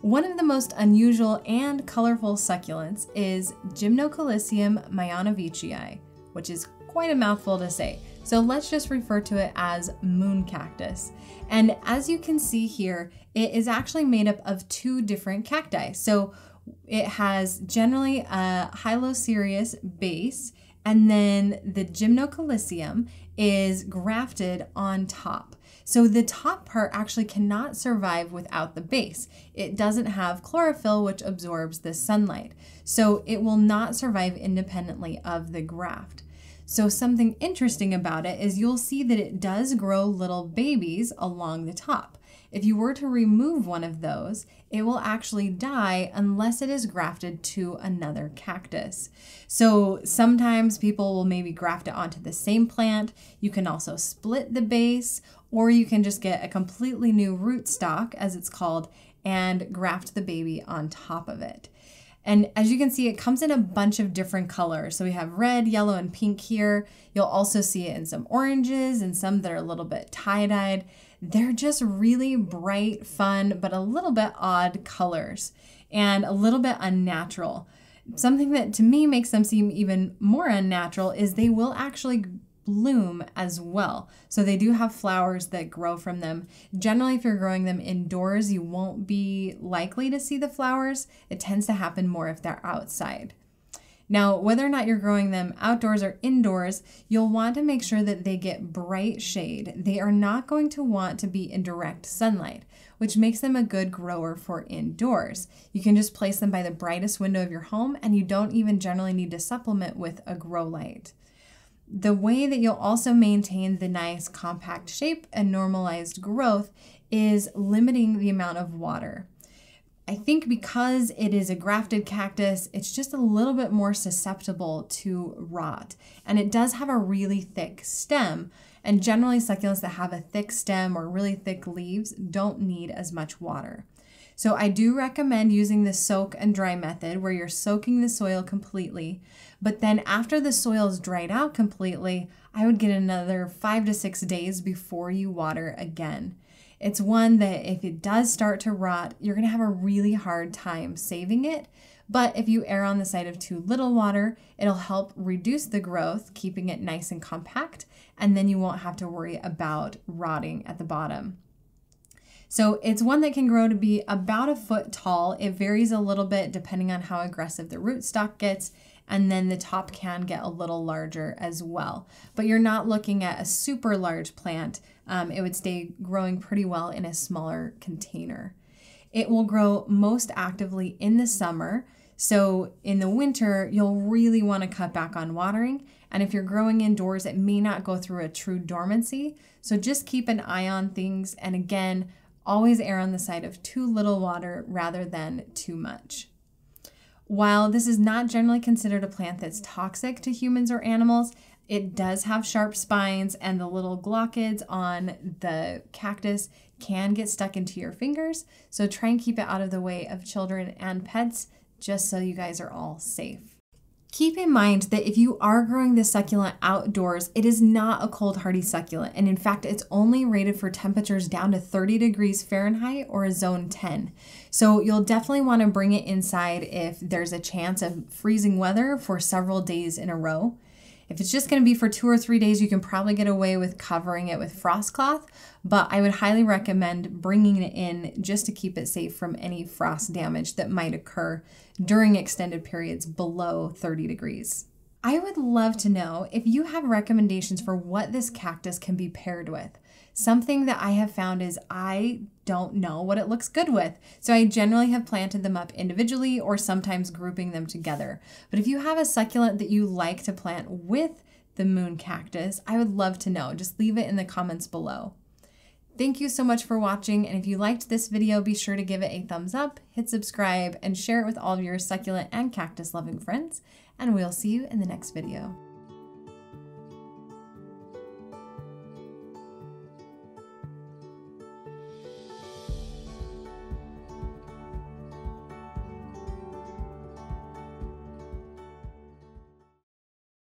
One of the most unusual and colorful succulents is Gymnocalycium mihanovichii, which is quite a mouthful to say. So let's just refer to it as moon cactus. And as you can see here, it is actually made up of two different cacti. So it has generally a Hylocereus base, and then the Gymnocalycium is grafted on top. So the top part actually cannot survive without the base. It doesn't have chlorophyll, which absorbs the sunlight. So it will not survive independently of the graft. So something interesting about it is you'll see that it does grow little babies along the top. If you were to remove one of those, it will actually die unless it is grafted to another cactus. So sometimes people will maybe graft it onto the same plant. You can also split the base, or you can just get a completely new rootstock, as it's called, and graft the baby on top of it. And as you can see, it comes in a bunch of different colors. So we have red, yellow, and pink here. You'll also see it in some oranges and some that are a little bit tie-dyed. They're just really bright, fun, but a little bit odd colors and a little bit unnatural. Something that to me makes them seem even more unnatural is they will actually bloom as well. So they do have flowers that grow from them. Generally, if you're growing them indoors, you won't be likely to see the flowers. It tends to happen more if they're outside. Now, whether or not you're growing them outdoors or indoors, you'll want to make sure that they get bright shade. They are not going to want to be in direct sunlight, which makes them a good grower for indoors. You can just place them by the brightest window of your home, and you don't even generally need to supplement with a grow light. The way that you'll also maintain the nice compact shape and normalized growth is limiting the amount of water. I think because it is a grafted cactus, it's just a little bit more susceptible to rot. And it does have a really thick stem. And generally succulents that have a thick stem or really thick leaves don't need as much water. So I do recommend using the soak and dry method where you're soaking the soil completely, but then after the soil is dried out completely, I would get another 5 to 6 days before you water again. It's one that if it does start to rot, you're gonna have a really hard time saving it, but if you err on the side of too little water, it'll help reduce the growth, keeping it nice and compact, and then you won't have to worry about rotting at the bottom. So it's one that can grow to be about 1 foot tall. It varies a little bit depending on how aggressive the rootstock gets, and then the top can get a little larger as well. But you're not looking at a super large plant. It would stay growing pretty well in a smaller container. It will grow most actively in the summer. So in the winter, you'll really want to cut back on watering. And if you're growing indoors, it may not go through a true dormancy. So just keep an eye on things. And again, always err on the side of too little water rather than too much. While this is not generally considered a plant that's toxic to humans or animals, it does have sharp spines, and the little glochids on the cactus can get stuck into your fingers. So try and keep it out of the way of children and pets, just so you guys are all safe. Keep in mind that if you are growing this succulent outdoors, it is not a cold hardy succulent. And in fact, it's only rated for temperatures down to 30 degrees Fahrenheit or a zone 10. So you'll definitely want to bring it inside if there's a chance of freezing weather for several days in a row. If it's just going to be for 2 or 3 days, you can probably get away with covering it with frost cloth, but I would highly recommend bringing it in just to keep it safe from any frost damage that might occur during extended periods below 30 degrees. I would love to know if you have recommendations for what this cactus can be paired with. Something that I have found is I don't know what it looks good with. So I generally have planted them up individually or sometimes grouping them together. But if you have a succulent that you like to plant with the moon cactus, I would love to know. Just leave it in the comments below. Thank you so much for watching, and if you liked this video, be sure to give it a thumbs up, hit subscribe, and share it with all of your succulent and cactus loving friends, and we'll see you in the next video.